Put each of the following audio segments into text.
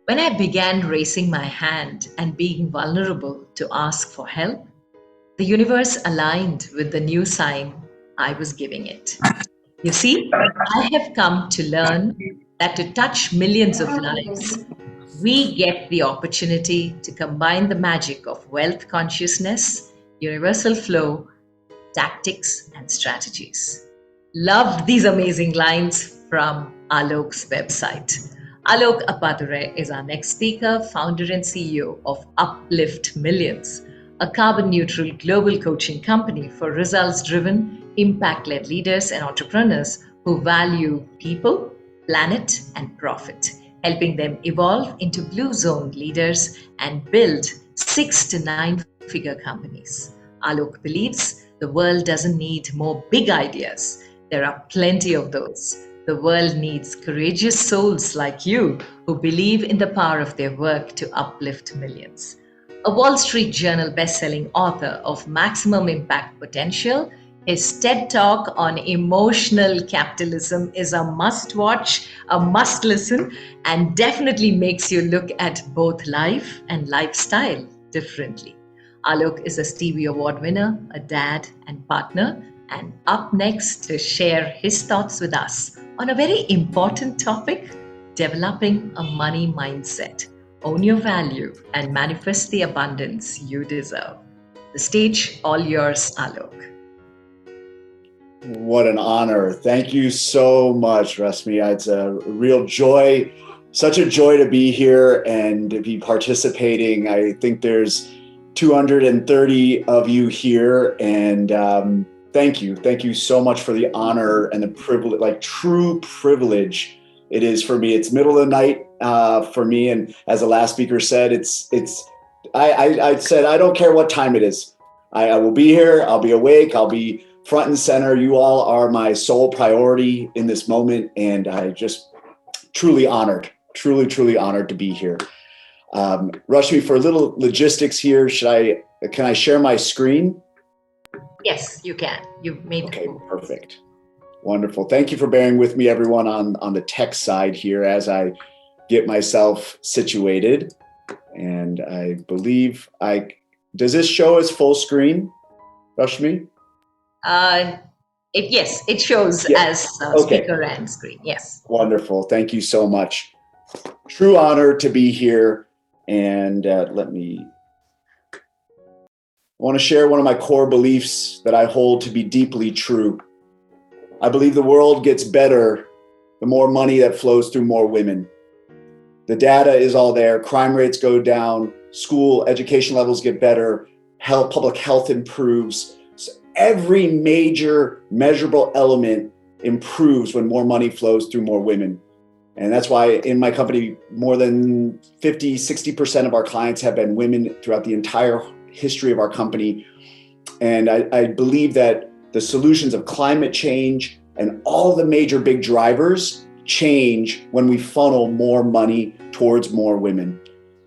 When I began raising my hand and being vulnerable to ask for help, the universe aligned with the new sign I was giving it. You see, I have come to learn that to touch millions of lives, we get the opportunity to combine the magic of wealth consciousness, universal flow, tactics, and strategies. Love these amazing lines from Alok's website. Alok Appadurai is our next speaker, founder and CEO of Uplift Millions, a carbon neutral global coaching company for results driven, impact led leaders and entrepreneurs who value people, planet, and profit, helping them evolve into blue zone leaders and build 6 to 9 figure companies. Alok believes the world doesn't need more big ideas. There are plenty of those. The world needs courageous souls like you who believe in the power of their work to uplift millions. A Wall Street Journal best-selling author of Maximum Impact Potential, his TED Talk on emotional capitalism is a must watch, a must listen, and definitely makes you look at both life and lifestyle differently. Alok is a Stevie Award winner, a dad and partner, and up next to share his thoughts with us on a very important topic, developing a money mindset. Own your value and manifest the abundance you deserve. The stage all yours, Alok. What an honor. Thank you so much, Rasmi. It's a real joy, such a joy to be here and to be participating. I think there's 230 of you here, and thank you. Thank you so much for the honor and the privilege, like true privilege it is for me. It's middle of the night for me, and as the last speaker said, I said, I don't care what time it is. I will be here, I'll be awake, I'll be front and center. You all are my sole priority in this moment, and I just truly honored to be here. Rashmi, for a little logistics here, can I share my screen? Yes, you can. You've made Okay, perfect. Wonderful. Thank you for bearing with me, everyone, on the tech side here as I get myself situated. And I believe does this show as full screen, Rashmi? Yes, it shows as speaker and screen. Yes. Wonderful. Thank you so much. True honor to be here. And I want to share one of my core beliefs that I hold to be deeply true. I believe the world gets better the more money that flows through more women. The data is all there. Crime rates go down. School education levels get better. Public health improves. So every major measurable element improves when more money flows through more women. And that's why in my company, more than 50, 60% of our clients have been women throughout the entire history of our company. And I believe that the solutions of climate change and all the major big drivers change when we funnel more money towards more women.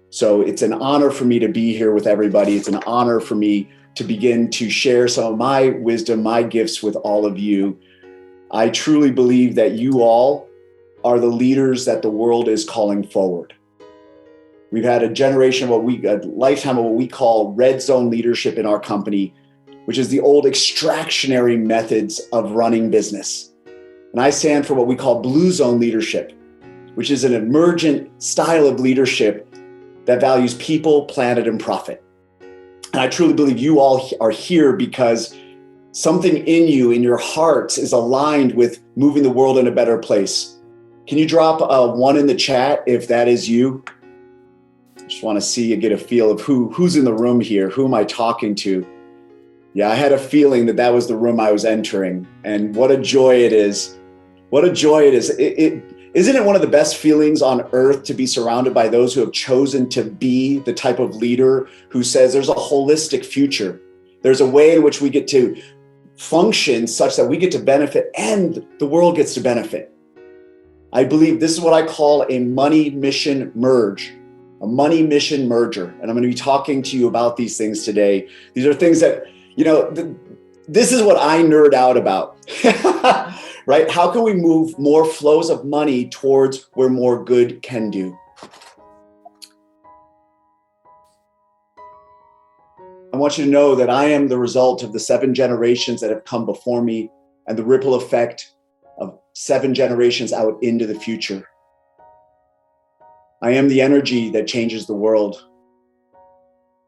So it's an honor for me to be here with everybody. It's an honor for me to begin to share some of my wisdom, my gifts with all of you. I truly believe that you all are the leaders that the world is calling forward. We've had a lifetime of what we call red zone leadership in our company, which is the old extractionary methods of running business. And I stand for what we call blue zone leadership, which is an emergent style of leadership that values people, planet, and profit. And I truly believe you all are here because something in you, in your hearts, is aligned with moving the world in a better place. Can you drop a 1 in the chat if that is you? Just want to see and get a feel of who's in the room here. Who am I talking to? Yeah, I had a feeling that was the room I was entering. And what a joy it is. What a joy it is. Isn't it one of the best feelings on earth to be surrounded by those who have chosen to be the type of leader who says there's a holistic future. There's a way in which we get to function such that we get to benefit and the world gets to benefit. I believe this is what I call a money mission merge, a money mission merger. And I'm going to be talking to you about these things today. These are things that, this is what I nerd out about, right? How can we move more flows of money towards where more good can do? I want you to know that I am the result of the 7 generations that have come before me and the ripple effect of 7 generations out into the future. I am the energy that changes the world.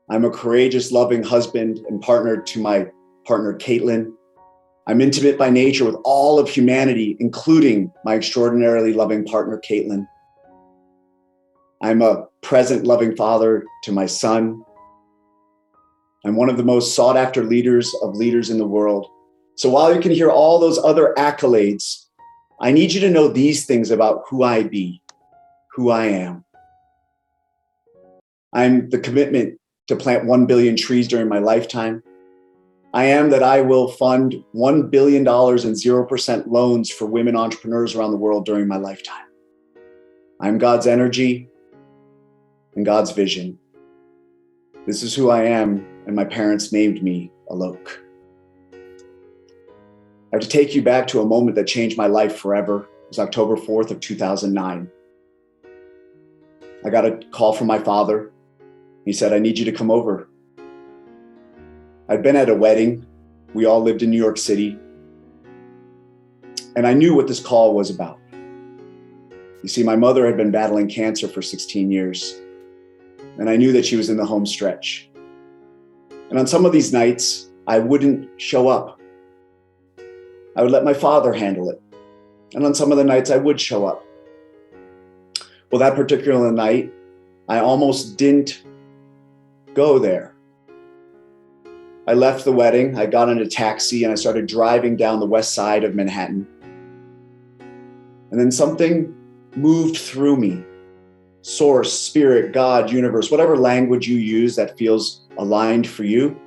I'm a courageous, loving husband and partner to my partner, Caitlin. I'm intimate by nature with all of humanity, including my extraordinarily loving partner, Caitlin. I'm a present, loving father to my son. I'm one of the most sought after leaders in the world. So while you can hear all those other accolades, I need you to know these things about who I be, who I am. I'm the commitment to plant 1 billion trees during my lifetime. I am that I will fund $1 billion in 0% loans for women entrepreneurs around the world during my lifetime. I'm God's energy and God's vision. This is who I am, and my parents named me Alok. I have to take you back to a moment that changed my life forever. It was October 4th of 2009. I got a call from my father. He said, I need you to come over. I'd been at a wedding. We all lived in New York City. And I knew what this call was about. You see, my mother had been battling cancer for 16 years. And I knew that she was in the home stretch. And on some of these nights, I wouldn't show up. I would let my father handle it. And on some of the nights, I would show up. Well, that particular night, I almost didn't go there. I left the wedding, I got in a taxi, and I started driving down the west side of Manhattan. And then something moved through me. Source, spirit, God, universe, whatever language you use that feels aligned for you,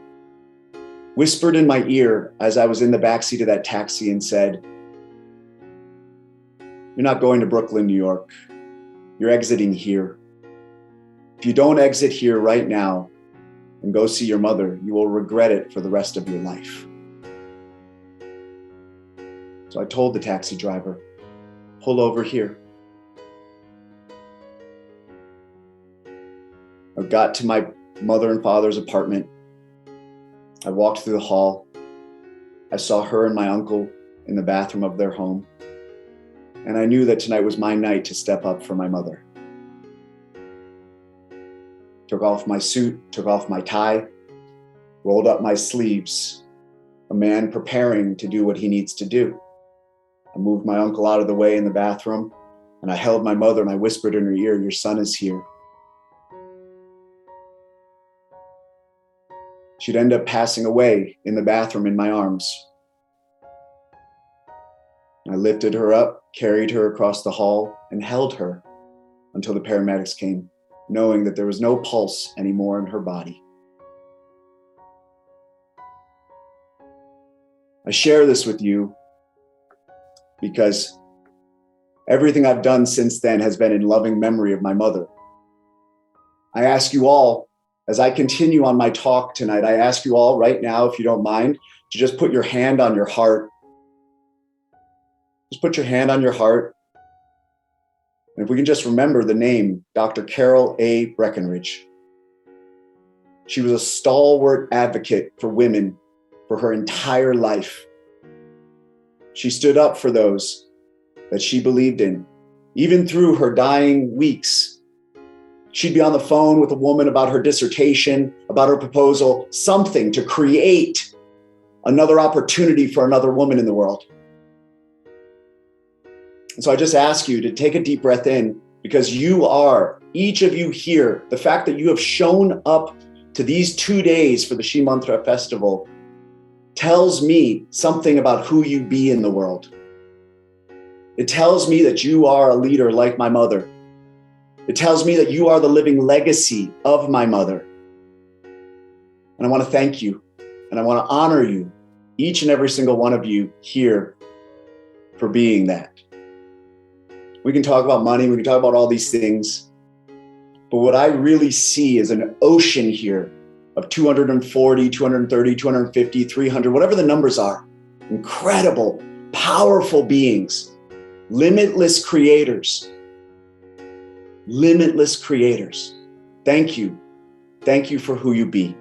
whispered in my ear as I was in the backseat of that taxi and said, you're not going to Brooklyn, New York. You're exiting here. If you don't exit here right now and go see your mother, you will regret it for the rest of your life. So I told the taxi driver, pull over here. I got to my mother and father's apartment. I walked through the hall. I saw her and my uncle in the bathroom of their home. And I knew that tonight was my night to step up for my mother. Took off my suit, took off my tie, rolled up my sleeves, a man preparing to do what he needs to do. I moved my uncle out of the way in the bathroom, and I held my mother and I whispered in her ear, your son is here. She'd end up passing away in the bathroom in my arms. I lifted her up, carried her across the hall, and held her until the paramedics came, knowing that there was no pulse anymore in her body. I share this with you because everything I've done since then has been in loving memory of my mother. I ask you all, as I continue on my talk tonight, I ask you all right now, if you don't mind, to just put your hand on your heart. Just put your hand on your heart. And if we can just remember the name, Dr. Carol A. Breckenridge. She was a stalwart advocate for women for her entire life. She stood up for those that she believed in, even through her dying weeks. She'd be on the phone with a woman about her dissertation, about her proposal, something to create another opportunity for another woman in the world. And so I just ask you to take a deep breath in, because you are, each of you here, the fact that you have shown up to these 2 days for the SHEmantra festival tells me something about who you be in the world. It tells me that you are a leader like my mother. It tells me that you are the living legacy of my mother. And I want to thank you, and I want to honor you, each and every single one of you here, for being that. We can talk about money, we can talk about all these things, but what I really see is an ocean here of 240, 230, 250, 300, whatever the numbers are. Incredible, powerful beings, limitless creators. Limitless creators. Thank you. Thank you for who you be.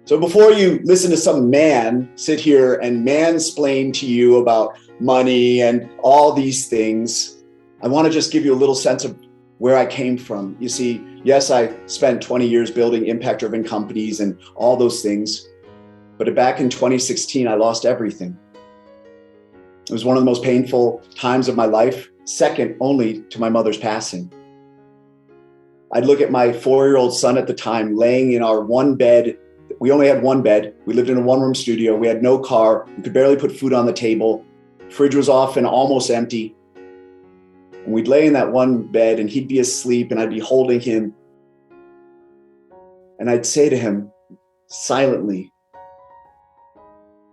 So before you listen to some man sit here and mansplain to you about money and all these things, I want to just give you a little sense of where I came from. You see, yes, I spent 20 years building impact-driven companies and all those things. But back in 2016, I lost everything. It was one of the most painful times of my life, second only to my mother's passing. I'd look at my 4-year-old son at the time laying in our one bed. We only had one bed. We lived in a one-room studio. We had no car. We could barely put food on the table. Fridge was often almost empty. And we'd lay in that one bed and he'd be asleep and I'd be holding him. And I'd say to him silently,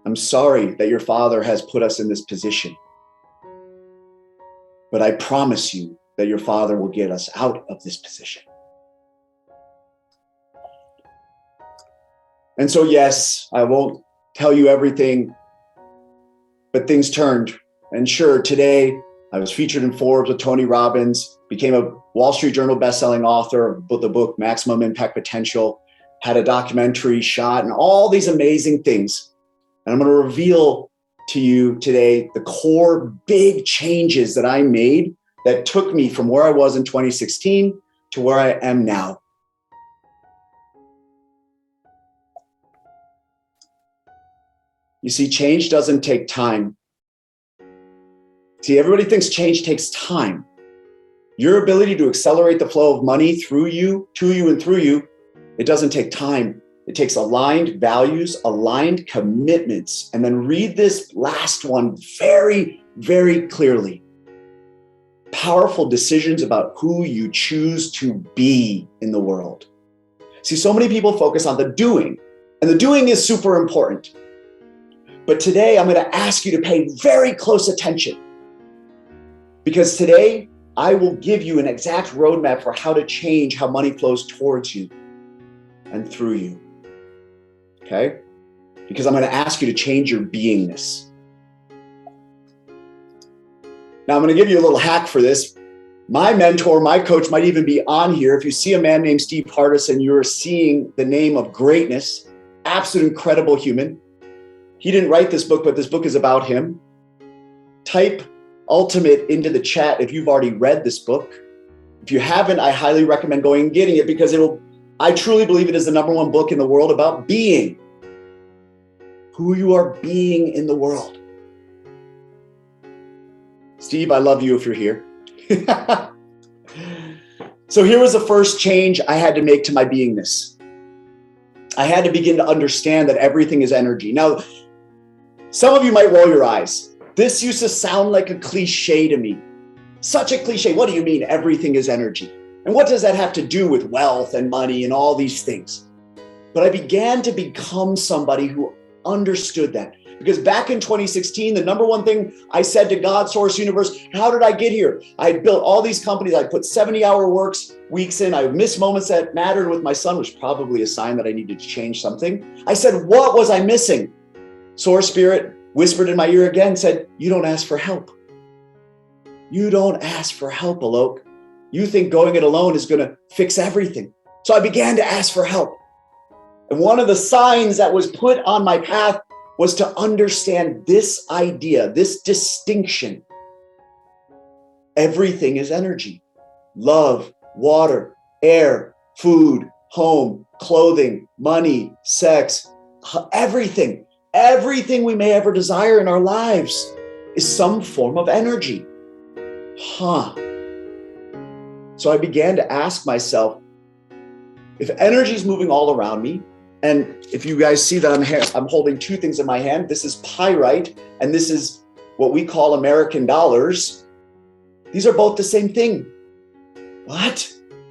"I'm sorry that your father has put us in this position, but I promise you that your father will get us out of this position." And so, yes, I won't tell you everything, but things turned. And sure, today I was featured in Forbes with Tony Robbins, became a Wall Street Journal bestselling author of the book Maximum Impact Potential, had a documentary shot and all these amazing things. And I'm going to reveal to you today the core big changes that I made that took me from where I was in 2016 to where I am now. You see, change doesn't take time. See, everybody thinks change takes time. Your ability to accelerate the flow of money through you, to you, and through you, it doesn't take time. It takes aligned values, aligned commitments. And then read this last one very, very clearly. Powerful decisions about who you choose to be in the world. See, so many people focus on the doing, and the doing is super important. But today I'm going to ask you to pay very close attention, because today I will give you an exact roadmap for how to change how money flows towards you and through you. Okay? Because I'm going to ask you to change your beingness. Now I'm going to give you a little hack for this. My mentor, my coach might even be on here. If you see a man named Steve Hardison, you're seeing the name of greatness, absolute incredible human. He didn't write this book, but this book is about him. Type Ultimate into the chat if you've already read this book. If you haven't, I highly recommend going and getting it, because I truly believe it is the #1 book in the world about being, who you are being in the world. Steve, I love you if you're here. So here was the first change I had to make to my beingness. I had to begin to understand that everything is energy. Now, some of you might roll your eyes. This used to sound like a cliche to me. Such a cliche. What do you mean everything is energy? And what does that have to do with wealth and money and all these things? But I began to become somebody who understood that. Because back in 2016, the #1 thing I said to God, Source, Universe, how did I get here? I had built all these companies. I put 70-hour weeks in. I missed moments that mattered with my son, which was probably a sign that I needed to change something. I said, what was I missing? Source Spirit whispered in my ear again, said, you don't ask for help. You don't ask for help, Alok. You think going it alone is going to fix everything. So I began to ask for help. And one of the signs that was put on my path was to understand this idea, this distinction. Everything is energy. Love, water, air, food, home, clothing, money, sex, everything. Everything we may ever desire in our lives is some form of energy. So I began to ask myself, if energy is moving all around me, and if you guys see that I'm holding two things in my hand, this is pyrite, and this is what we call American dollars. These are both the same thing. What?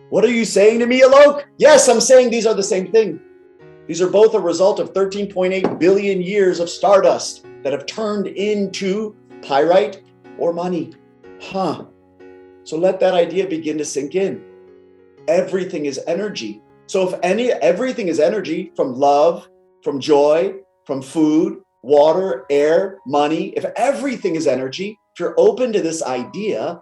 What are you saying to me, Alok? Yes, I'm saying these are the same thing. These are both a result of 13.8 billion years of stardust that have turned into pyrite or money. So let that idea begin to sink in. Everything is energy. So if everything is energy, from love, from joy, from food, water, air, money, if everything is energy, if you're open to this idea,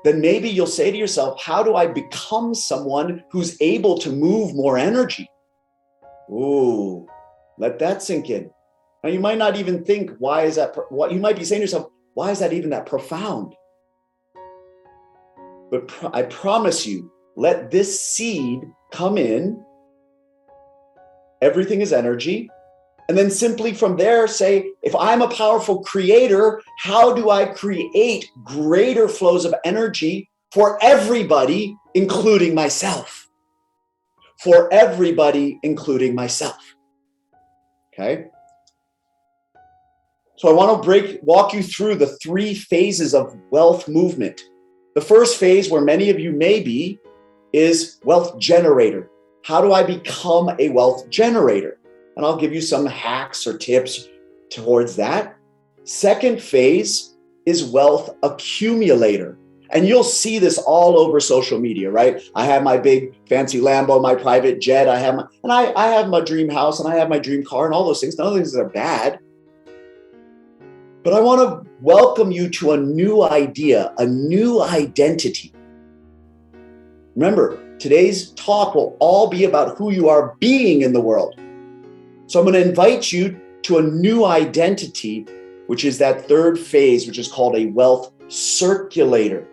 then maybe you'll say to yourself, how do I become someone who's able to move more energy? Ooh, let that sink in. Now you might not even think, why is that? What you might be saying to yourself, why is that even that profound? But I promise you, let this seed come in. Everything is energy. And then simply from there say, if I'm a powerful creator, how do I create greater flows of energy for everybody, including myself? For everybody, including myself. Okay? So I want to walk you through the 3 phases of wealth movement. The first phase, where many of you may be, is wealth generator. How do I become a wealth generator? And I'll give you some hacks or tips towards that. Second phase is wealth accumulator. And you'll see this all over social media, right? I have my big fancy Lambo, my private jet. I have my dream house, and I have my dream car, and all those things. None of those things are bad. But I want to welcome you to a new idea, a new identity. Remember, today's talk will all be about who you are being in the world. So I'm going to invite you to a new identity, which is that third phase, which is called a wealth circulator.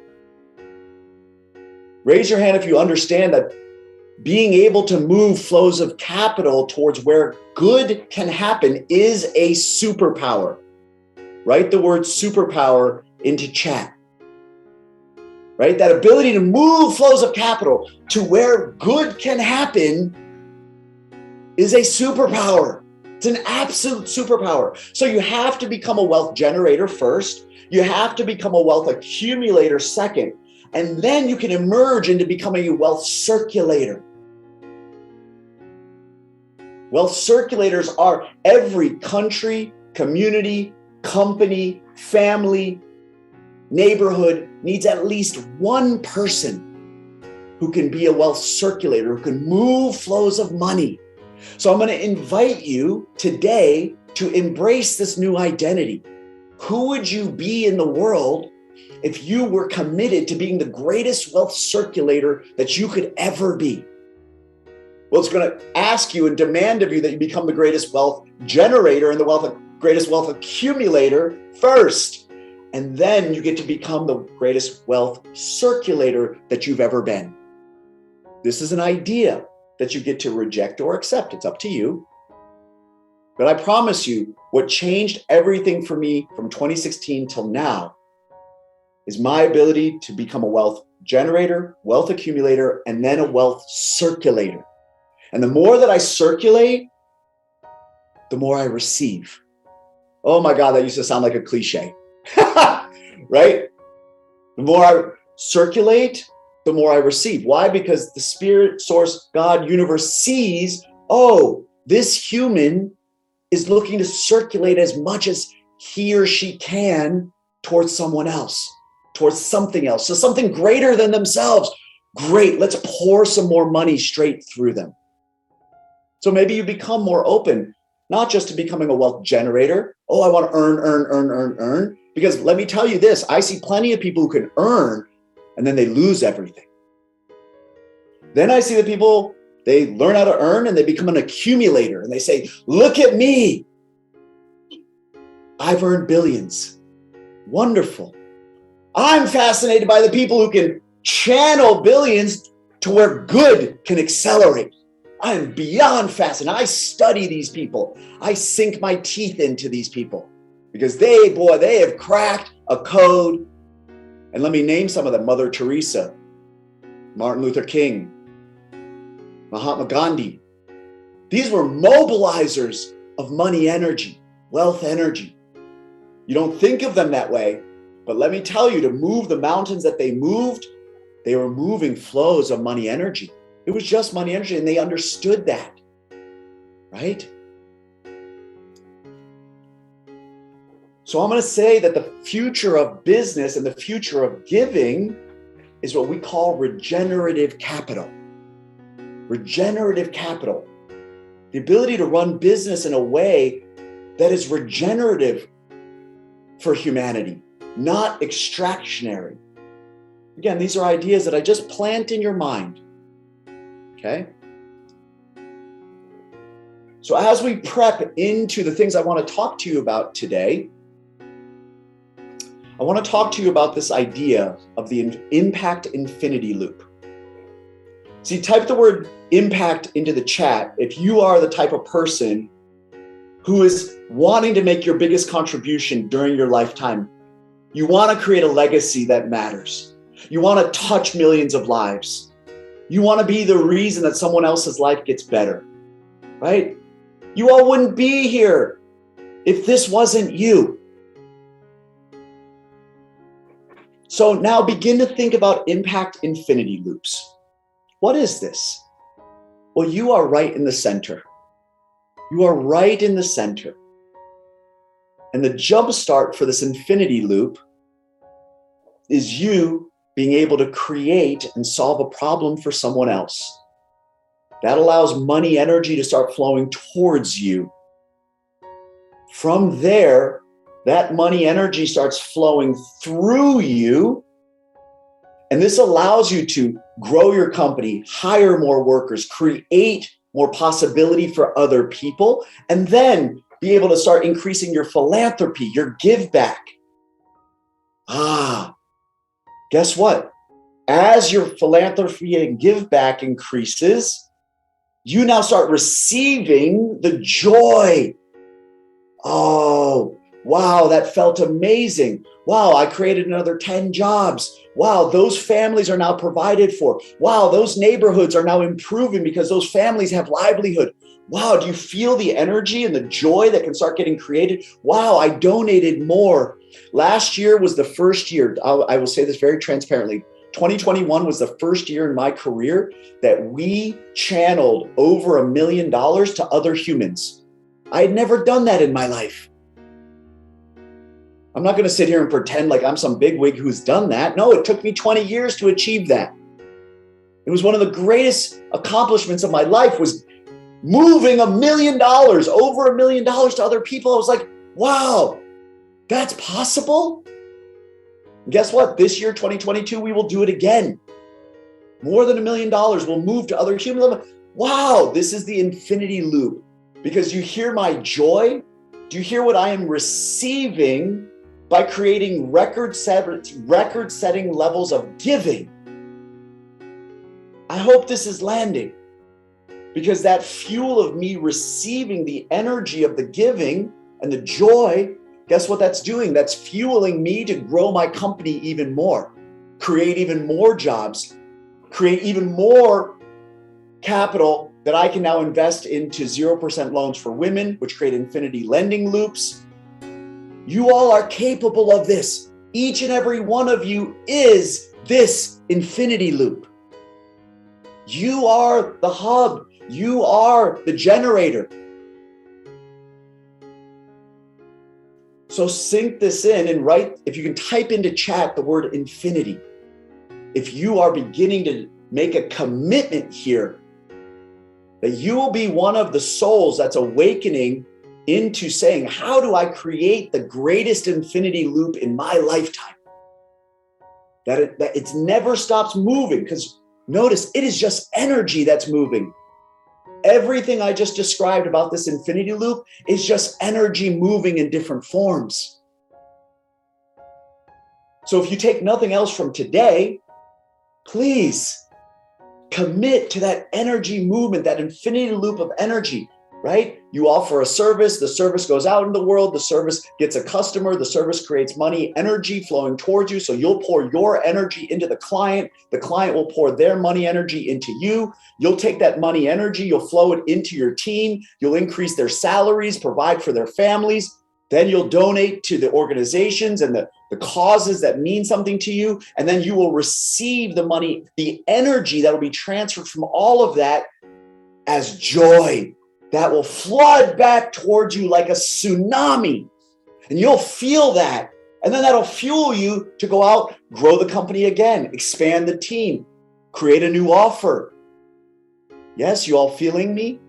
Raise your hand if you understand that being able to move flows of capital towards where good can happen is a superpower. Write the word superpower into chat. Right? That ability to move flows of capital to where good can happen is a superpower. It's an absolute superpower. So you have to become a wealth generator first. You have to become a wealth accumulator second. And then you can emerge into becoming a wealth circulator. Wealth circulators are every country, community, company, family, neighborhood needs at least one person who can be a wealth circulator, who can move flows of money. So I'm going to invite you today to embrace this new identity. Who would you be in the world if you were committed to being the greatest wealth circulator that you could ever be? Well, it's going to ask you and demand of you that you become the greatest wealth generator and the greatest wealth accumulator first. And then you get to become the greatest wealth circulator that you've ever been. This is an idea that you get to reject or accept. It's up to you. But I promise you, what changed everything for me from 2016 till now is my ability to become a wealth generator, wealth accumulator, and then a wealth circulator. And the more that I circulate, the more I receive. Oh my God, that used to sound like a cliche, right? The more I circulate, the more I receive. Why? Because the spirit, source, God, universe sees, oh, this human is looking to circulate as much as he or she can towards someone else, towards something else, so something greater than themselves. Great, let's pour some more money straight through them. So maybe you become more open, not just to becoming a wealth generator. Oh, I want to earn. Because let me tell you this, I see plenty of people who can earn and then they lose everything. Then I see the people, they learn how to earn and they become an accumulator and they say, look at me. I've earned billions. Wonderful. I'm fascinated by the people who can channel billions to where good can accelerate. I am beyond fascinated. I study these people. I sink my teeth into these people because they have cracked a code. And let me name some of them: Mother Teresa, Martin Luther King, Mahatma Gandhi. These were mobilizers of money energy, wealth energy. You don't think of them that way, but let me tell you, to move the mountains that they moved, they were moving flows of money energy. It was just money energy, and they understood that, right? So I'm going to say that the future of business and the future of giving is what we call regenerative capital. Regenerative capital. The ability to run business in a way that is regenerative for humanity, not extractionary. Again, these are ideas that I just plant in your mind. Okay? So as we prep into the things I want to talk to you about today, I want to talk to you about this idea of the impact infinity loop. See, type the word impact into the chat if you are the type of person who is wanting to make your biggest contribution during your lifetime. You want to create a legacy that matters. You want to touch millions of lives. You want to be the reason that someone else's life gets better, right? You all wouldn't be here if this wasn't you. So now begin to think about impact infinity loops. What is this? Well, you are right in the center. You are right in the center. And the jump start for this infinity loop is you being able to create and solve a problem for someone else. That allows money energy to start flowing towards you. From there, that money energy starts flowing through you. And this allows you to grow your company, hire more workers, create more possibility for other people, and then be able to start increasing your philanthropy, your give back. Guess what? As your philanthropy and give back increases, you now start receiving the joy. Oh, wow, that felt amazing. Wow, I created another 10 jobs. Wow, those families are now provided for. Wow, those neighborhoods are now improving because those families have livelihood. Wow, do you feel the energy and the joy that can start getting created? Wow, I donated more. Last year was the first year, I will say this very transparently, 2021 was the first year in my career that we channeled over $1 million to other humans. I had never done that in my life. I'm not going to sit here and pretend like I'm some bigwig who's done that. No, it took me 20 years to achieve that. It was one of the greatest accomplishments of my life, was moving $1 million, over $1 million to other people. I was like, wow, that's possible. And guess what? This year, 2022, we will do it again. More than $1 million will move to other humans. Wow, this is the infinity loop. Because you hear my joy? Do you hear what I am receiving by creating record-setting levels of giving? I hope this is landing, because that fuel of me receiving the energy of the giving and the joy, guess what that's doing? That's fueling me to grow my company even more, create even more jobs, create even more capital that I can now invest into 0% loans for women, which create infinity lending loops. You all are capable of this. Each and every one of you is this infinity loop. You are the hub. You are the generator. So sink this in and write, if you can type into chat the word infinity. If you are beginning to make a commitment here, that you will be one of the souls that's awakening into saying, how do I create the greatest infinity loop in my lifetime? That it never stops moving, because notice it is just energy that's moving. Everything I just described about this infinity loop is just energy moving in different forms. So if you take nothing else from today, please commit to that energy movement, that infinity loop of energy, right? You offer a service, the service goes out in the world, the service gets a customer, the service creates money, energy flowing towards you. So you'll pour your energy into the client will pour their money energy into you. You'll take that money energy, you'll flow it into your team, you'll increase their salaries, provide for their families. Then you'll donate to the organizations and the causes that mean something to you. And then you will receive the money, the energy that will be transferred from all of that as joy that will flood back towards you like a tsunami. And you'll feel that. And then that'll fuel you to go out, grow the company again, expand the team, create a new offer. Yes, you all feeling me?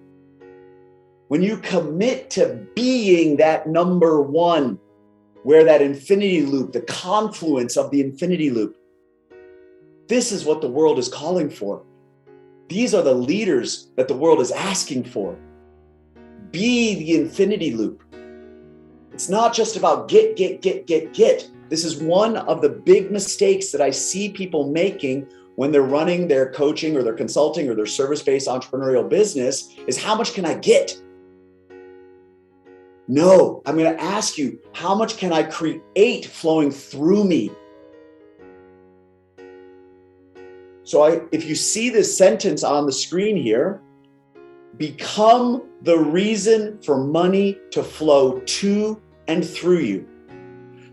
When you commit to being that number one, where that infinity loop, the confluence of the infinity loop, this is what the world is calling for. These are the leaders that the world is asking for. be the infinity loop. It's not just about get. This is one of the big mistakes that I see people making when they're running their coaching or their consulting or their service-based entrepreneurial business is, how much can I get? No, I'm going to ask you, how much can I create flowing through me? So if you see this sentence on the screen here, become the reason for money to flow to and through you.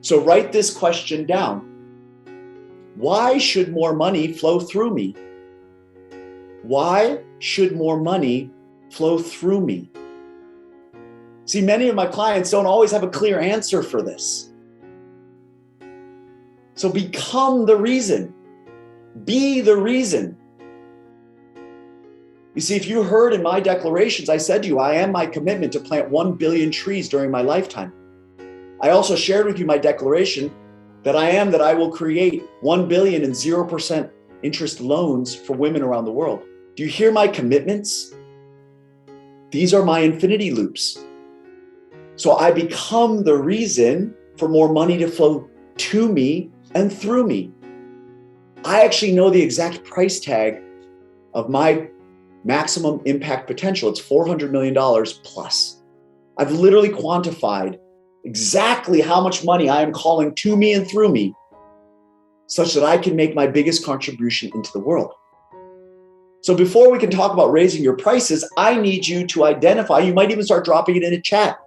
So write this question down. Why should more money flow through me? Why should more money flow through me? See, many of my clients don't always have a clear answer for this. So become the reason. Be the reason. You see, if you heard in my declarations, I said to you, I am my commitment to plant 1 billion trees during my lifetime. I also shared with you my declaration that I will create 1 billion in 0% interest loans for women around the world. Do you hear my commitments? These are my infinity loops. So I become the reason for more money to flow to me and through me. I actually know the exact price tag of my maximum impact potential. It's $400 million plus. I've literally quantified exactly how much money I am calling to me and through me, such that I can make my biggest contribution into the world. So before we can talk about raising your prices, I need you to identify, you might even start dropping it in a chat.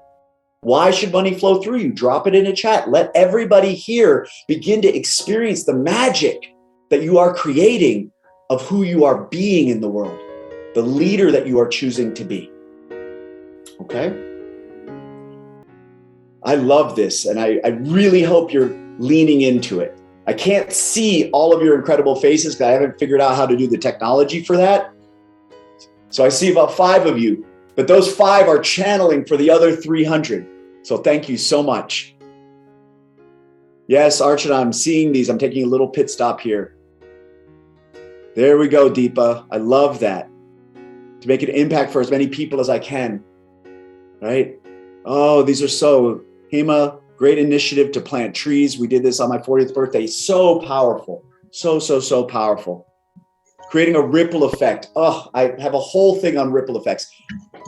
Why should money flow through you? Drop it in a chat. Let everybody here begin to experience the magic that you are creating of who you are being in the world, the leader that you are choosing to be. Okay? I love this, and I really hope you're leaning into it. I can't see all of your incredible faces because I haven't figured out how to do the technology for that. So I see about 5 of you, but those 5 are channeling for the other 300. So thank you so much. Yes, Archana, I'm seeing these. I'm taking a little pit stop here. There we go, Deepa. I love that. To make an impact for as many people as I can, right? Oh, these are so... Hema, great initiative to plant trees. We did this on my 40th birthday. So powerful. So powerful. Creating a ripple effect. Oh, I have a whole thing on ripple effects.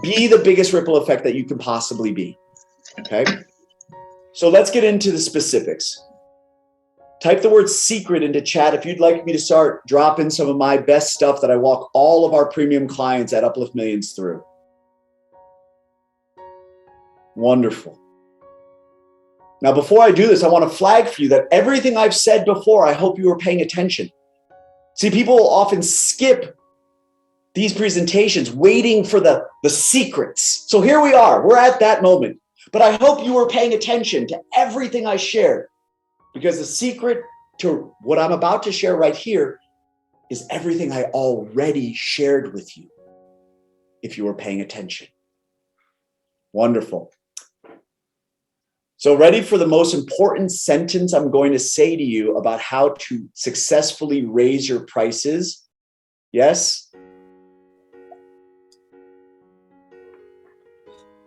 Be the biggest ripple effect that you can possibly be. Okay? So let's get into the specifics. Type the word secret into chat if you'd like me to start dropping some of my best stuff that I walk all of our premium clients at Uplift Millions through. Wonderful. Now, before I do this, I want to flag for you that everything I've said before, I hope you were paying attention. See, people often skip these presentations waiting for the secrets. So here we are, we're at that moment. But I hope you were paying attention to everything I shared, because the secret to what I'm about to share right here is everything I already shared with you, if you were paying attention. Wonderful. So ready for the most important sentence I'm going to say to you about how to successfully raise your prices? Yes?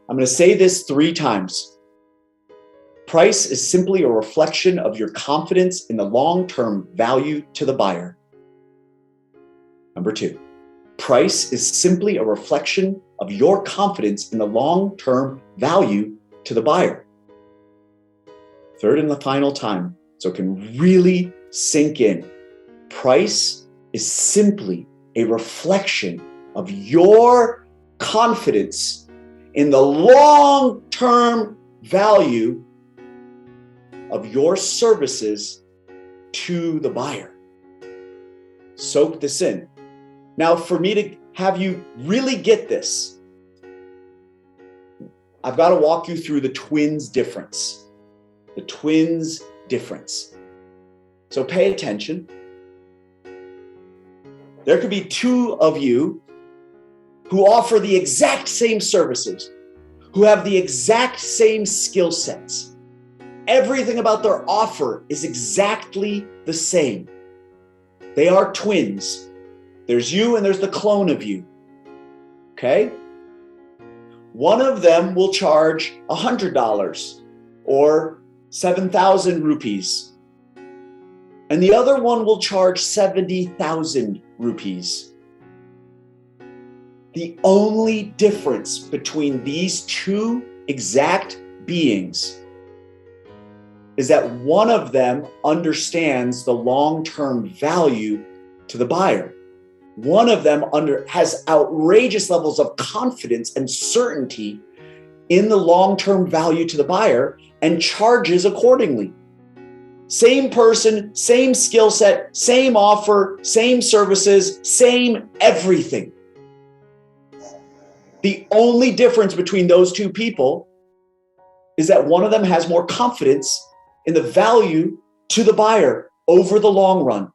I'm going to say this 3 times. Price is simply a reflection of your confidence in the long-term value to the buyer. Number 2, price is simply a reflection of your confidence in the long-term value to the buyer. Third and the final time, so it can really sink in. Price is simply a reflection of your confidence in the long-term value of your services to the buyer. Soak this in. Now, for me to have you really get this, I've got to walk you through the twins difference. The twins difference. So pay attention. There could be 2 of you who offer the exact same services, who have the exact same skill sets. Everything about their offer is exactly the same. They are twins. There's you and there's the clone of you. Okay? One of them will charge $100 or 7,000 rupees. And the other one will charge 70,000 rupees. The only difference between these two exact beings is that one of them understands the long-term value to the buyer. One of them has outrageous levels of confidence and certainty in the long-term value to the buyer and charges accordingly. Same person, same skill set, same offer, same services, same everything. The only difference between those two people is that one of them has more confidence in the value to the buyer over the long run.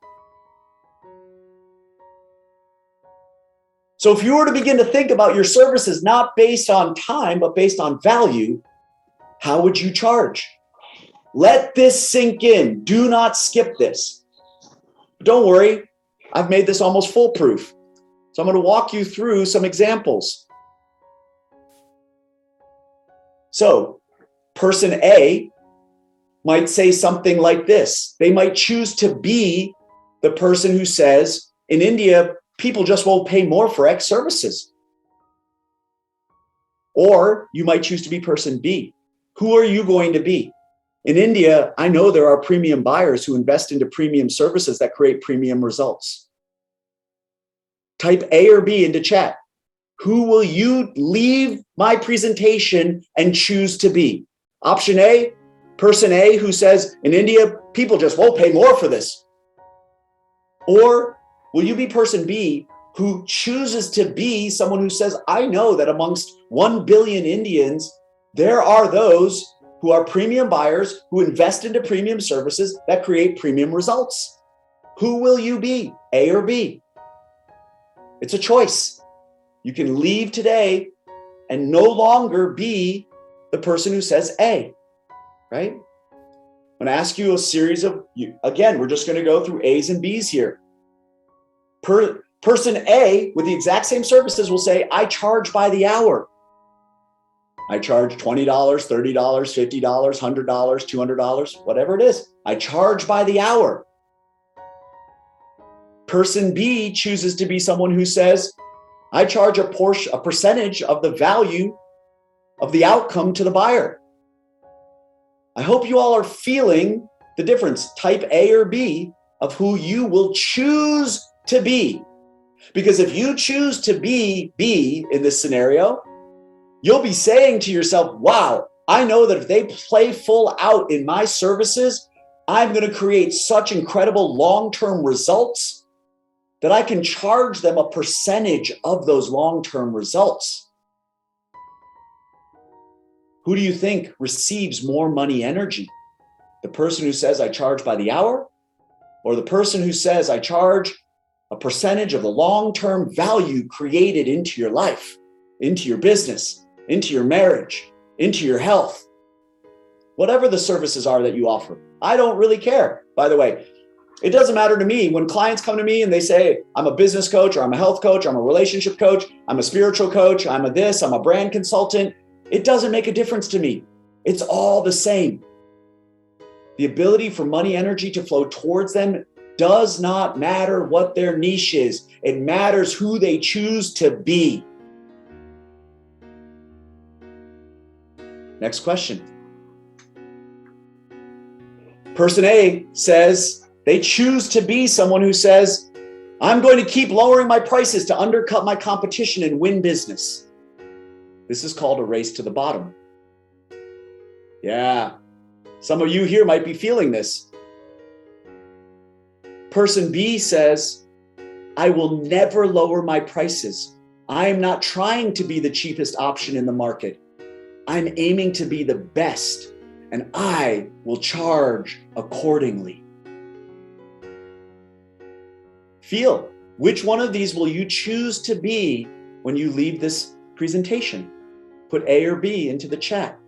So if you were to begin to think about your services not based on time, but based on value, how would you charge? Let this sink in. Do not skip this. Don't worry, I've made this almost foolproof. So I'm going to walk you through some examples. So person A might say something like this. They might choose to be the person who says, in India, people just won't pay more for X services. Or you might choose to be person B. Who are you going to be? In India, I know there are premium buyers who invest into premium services that create premium results. Type A or B into chat. Who will you leave my presentation and choose to be? Option A, person A who says, in India, people just won't pay more for this. Or will you be person B who chooses to be someone who says, I know that amongst 1 billion Indians, there are those who are premium buyers who invest into premium services that create premium results. Who will you be, A or B? It's a choice. You can leave today and no longer be the person who says A, right? I'm going to ask you a series of, again, we're just going to go through A's and B's here. Person A with the exact same services will say, I charge by the hour. I charge $20, $30, $50, $100, $200, whatever it is. I charge by the hour. Person B chooses to be someone who says, I charge a percentage of the value of the outcome to the buyer. I hope you all are feeling the difference, type A or B, of who you will choose to be. Because if you choose to be B in this scenario, you'll be saying to yourself, wow, I know that if they play full out in my services, I'm going to create such incredible long-term results that I can charge them a percentage of those long-term results. Who do you think receives more money energy? The person who says, I charge by the hour, or the person who says, I charge a percentage of the long-term value created into your life, into your business, into your marriage, into your health, whatever the services are that you offer? I don't really care, by the way. It doesn't matter to me when clients come to me and they say, I'm a business coach, or I'm a health coach, I'm a relationship coach, I'm a spiritual coach, I'm a this, I'm a brand consultant. It doesn't make a difference to me. It's all the same. The ability for money energy to flow towards them does not matter what their niche is. It matters who they choose to be. Next question. Person A says they choose to be someone who says, I'm going to keep lowering my prices to undercut my competition and win business. This is called a race to the bottom. Yeah, some of you here might be feeling this. Person B says, I will never lower my prices. I am not trying to be the cheapest option in the market. I'm aiming to be the best, and I will charge accordingly. Feel, which one of these will you choose to be when you leave this presentation? Put A or B into the chat.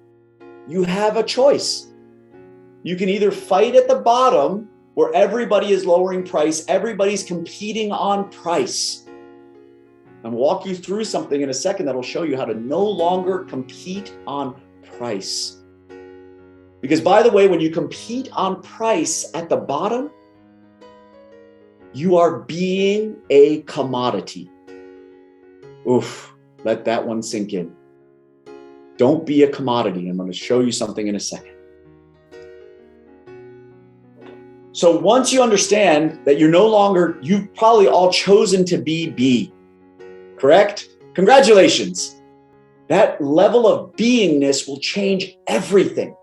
You have a choice. You can either fight at the bottom where everybody is lowering price, everybody's competing on price. I'm walk you through something in a second that'll show you how to no longer compete on price. Because by the way, when you compete on price at the bottom, you are being a commodity. Oof, let that one sink in. Don't be a commodity. I'm going to show you something in a second. So once you understand that you're no longer, you've probably all chosen to be B, correct? Congratulations. That level of beingness will change everything.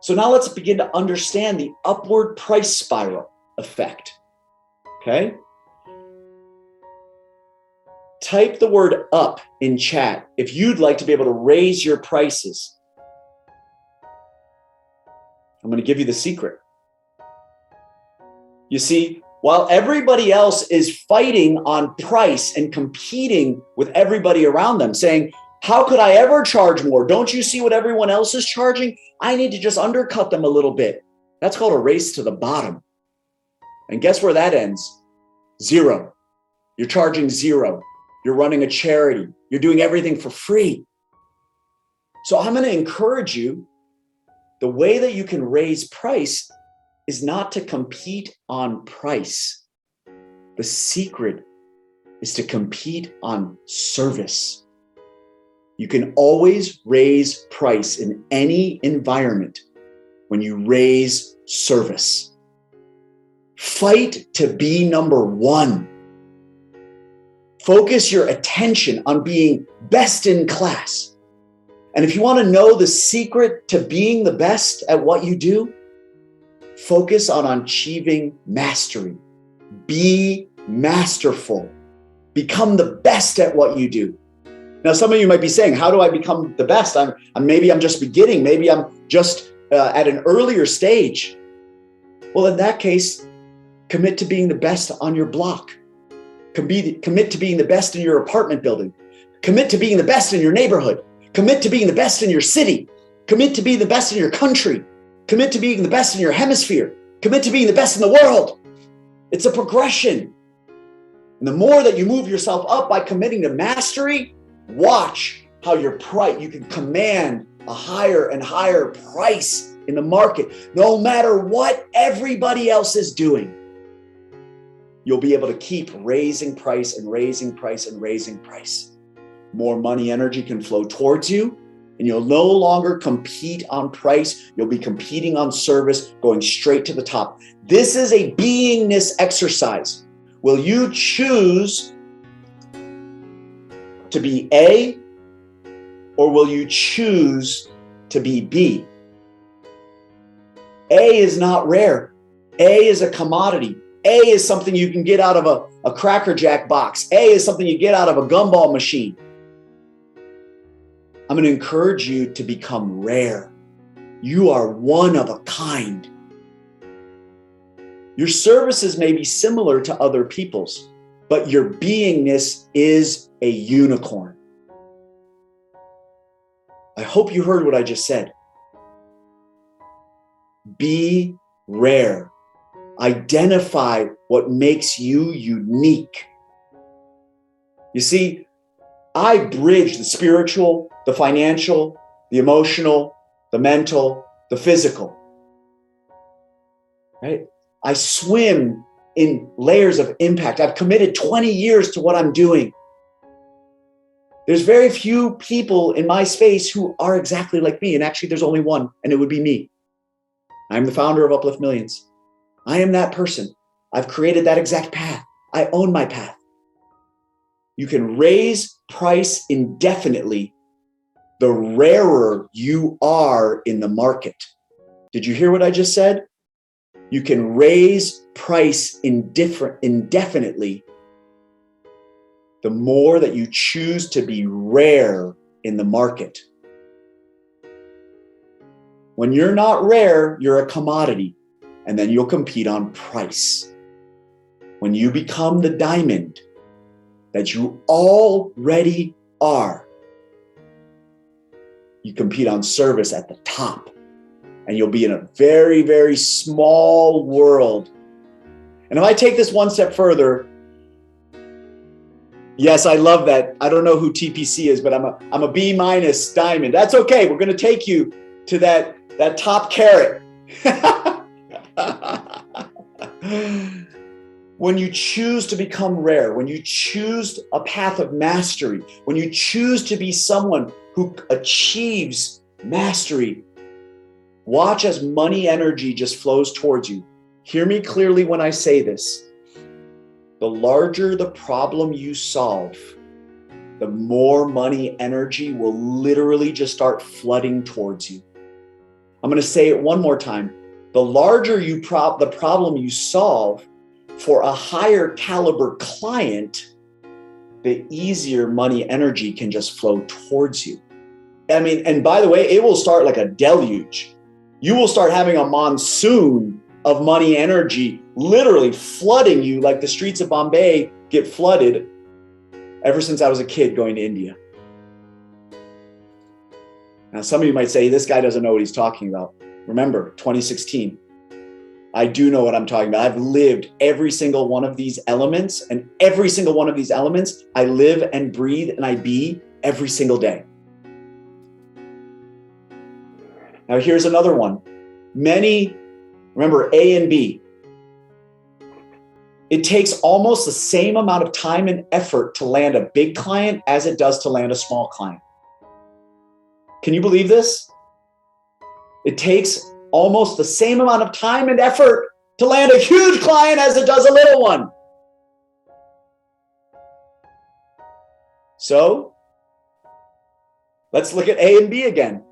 So now let's begin to understand the upward price spiral effect. Okay? Type the word up in chat if you'd like to be able to raise your prices. I'm going to give you the secret. You see, while everybody else is fighting on price and competing with everybody around them, saying, how could I ever charge more? Don't you see what everyone else is charging? I need to just undercut them a little bit. That's called a race to the bottom. And guess where that ends? Zero. You're charging zero. You're running a charity. You're doing everything for free. So I'm going to encourage you, the way that you can raise price is not to compete on price. The secret is to compete on service. You can always raise price in any environment when you raise service. Fight to be number one. Focus your attention on being best in class. And if you want to know the secret to being the best at what you do, focus on achieving mastery. Be masterful. Become the best at what you do. Now, some of you might be saying, how do I become the best? Maybe I'm just beginning. Maybe I'm just at an earlier stage. Well, in that case, commit to being the best on your block. Commit to being the best in your apartment building. Commit to being the best in your neighborhood. Commit to being the best in your city. Commit to being the best in your country. Commit to being the best in your hemisphere. Commit to being the best in the world. It's a progression. And the more that you move yourself up by committing to mastery, watch how you can command a higher and higher price in the market, no matter what everybody else is doing. You'll be able to keep raising price and raising price and raising price. More money energy can flow towards you, and you'll no longer compete on price. You'll be competing on service, going straight to the top. This is a beingness exercise. Will you choose to be A, or will you choose to be B? A is not rare. A is a commodity. A is something you can get out of a Cracker Jack box. A is something you get out of a gumball machine. I'm going to encourage you to become rare. You are one of a kind. Your services may be similar to other people's, but your beingness is a unicorn. I hope you heard what I just said. Be rare. Identify what makes you unique. You see, I bridge the spiritual, the financial, the emotional, the mental, the physical. Right? I swim in layers of impact. I've committed 20 years to what I'm doing. There's very few people in my space who are exactly like me. And actually, there's only one, and it would be me. I'm the founder of Uplift Millions. I am that person. I've created that exact path. I own my path. You can raise price indefinitely the rarer you are in the market. Did you hear what I just said? You can raise price indefinitely the more that you choose to be rare in the market. When you're not rare, you're a commodity, and then you'll compete on price. When you become the diamond that you already are, you compete on service at the top, and you'll be in a very, very small world. And if I take this one step further, Yes, I love that. I don't know who TPC is, but I'm a B- diamond. That's okay. We're going to take you to that top carat. When you choose to become rare, when you choose a path of mastery, when you choose to be someone who achieves mastery, watch as money energy just flows towards you. Hear me clearly when I say this. The larger the problem you solve, the more money energy will literally just start flooding towards you. I'm going to say it one more time. The larger the problem you solve for a higher caliber client, the easier money energy can just flow towards you. I mean, and by the way, it will start like a deluge. You will start having a monsoon of money energy literally flooding you like the streets of Bombay get flooded ever since I was a kid going to India. Now, some of you might say, this guy doesn't know what he's talking about. Remember, 2016. I do know what I'm talking about. I've lived every single one of these elements, and every single one of these elements, I live and breathe and I be every single day. Now, here's another one. Remember A and B. It takes almost the same amount of time and effort to land a big client as it does to land a small client. Can you believe this? It takes almost the same amount of time and effort to land a huge client as it does a little one. So let's look at A and B again,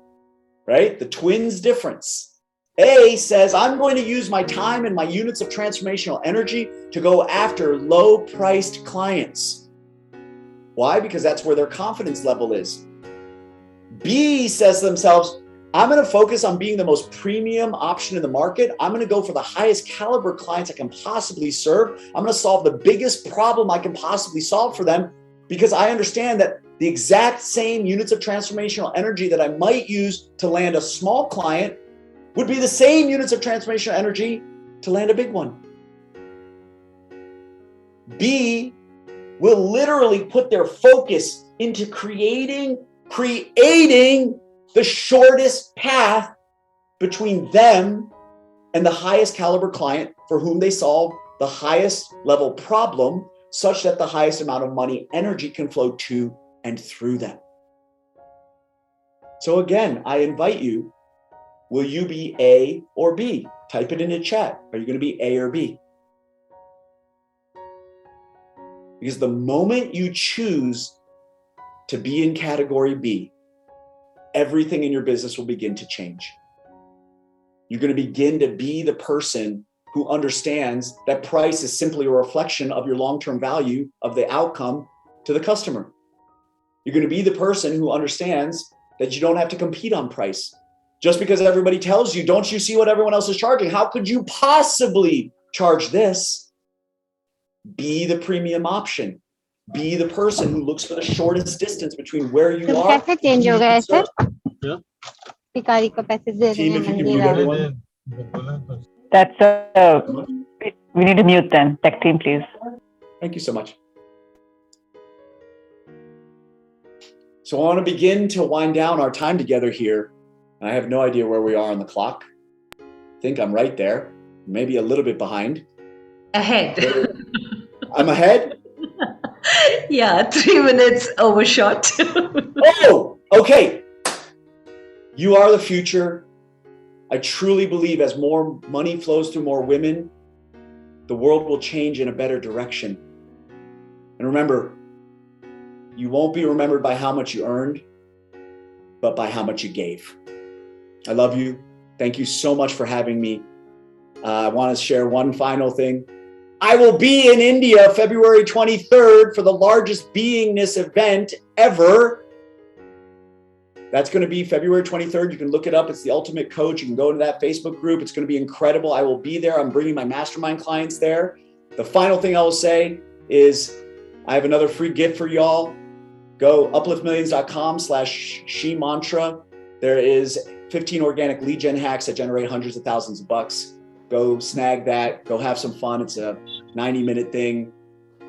right? The twins difference. A says, I'm going to use my time and my units of transformational energy to go after low-priced clients. Why? Because that's where their confidence level is. B says to themselves, I'm going to focus on being the most premium option in the market. I'm going to go for the highest caliber clients I can possibly serve. I'm going to solve the biggest problem I can possibly solve for them because I understand that the exact same units of transformational energy that I might use to land a small client would be the same units of transformational energy to land a big one. B will literally put their focus into creating the shortest path between them and the highest caliber client for whom they solve the highest level problem, such that the highest amount of money energy can flow to and through them. So again, I invite you, will you be A or B? Type it into chat. Are you going to be A or B? Because the moment you choose to be in category B, everything in your business will begin to change. You're going to begin to be the person who understands that price is simply a reflection of your long-term value of the outcome to the customer. You're going to be the person who understands that you don't have to compete on price. Just because everybody tells you, don't you see what everyone else is charging? How could you possibly charge this? Be the premium option. Be the person who looks for the shortest distance between where you are. कैसे change हो गया sir? भिखारी को पैसे दे रहे Team, हैं if you can मंदिर mute वाले. everyone. That's we need to mute then. Tech team, please. Thank you so much. So I want to begin to wind down our time together here. I have no idea where we are on the clock. I think I'm right there, maybe a little bit behind. Ahead. I'm ahead? Yeah, 3 minutes overshot. Oh, okay. You are the future. I truly believe as more money flows through more women, the world will change in a better direction. And remember, you won't be remembered by how much you earned, but by how much you gave. I love you. Thank you so much for having me. I want to share one final thing. I will be in India February 23rd for the largest beingness event ever. That's going to be February 23rd. You can look it up. It's the Ultimate Coach. You can go into that Facebook group. It's going to be incredible. I will be there. I'm bringing my mastermind clients there. The final thing I will say is I have another free gift for y'all. Go upliftmillions.com/SHEmantra. There is 15 organic lead gen hacks that generate hundreds of thousands of bucks. Go snag that. Go have some fun. It's a 90-minute thing.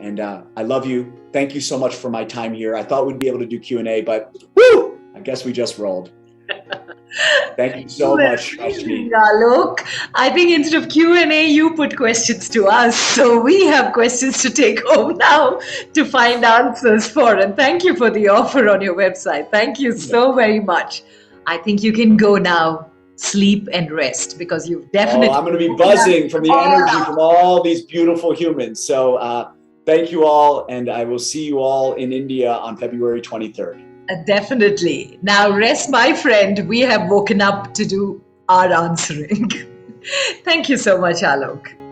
And I love you. Thank you so much for my time here. I thought we'd be able to do Q&A, but woo, I guess we just rolled. Thank you so much, Rashmi. Alok, I think instead of Q&A, you put questions to us. So we have questions to take home now to find answers for. And thank you for the offer on your website. Thank you so very much. I think you can go now, sleep and rest, because you've definitely... Oh, I'm going to be buzzing from the energy from all these beautiful humans. So thank you all. And I will see you all in India on February 23rd. Definitely. Now rest, my friend. We have woken up to do our answering. Thank you so much, Alok.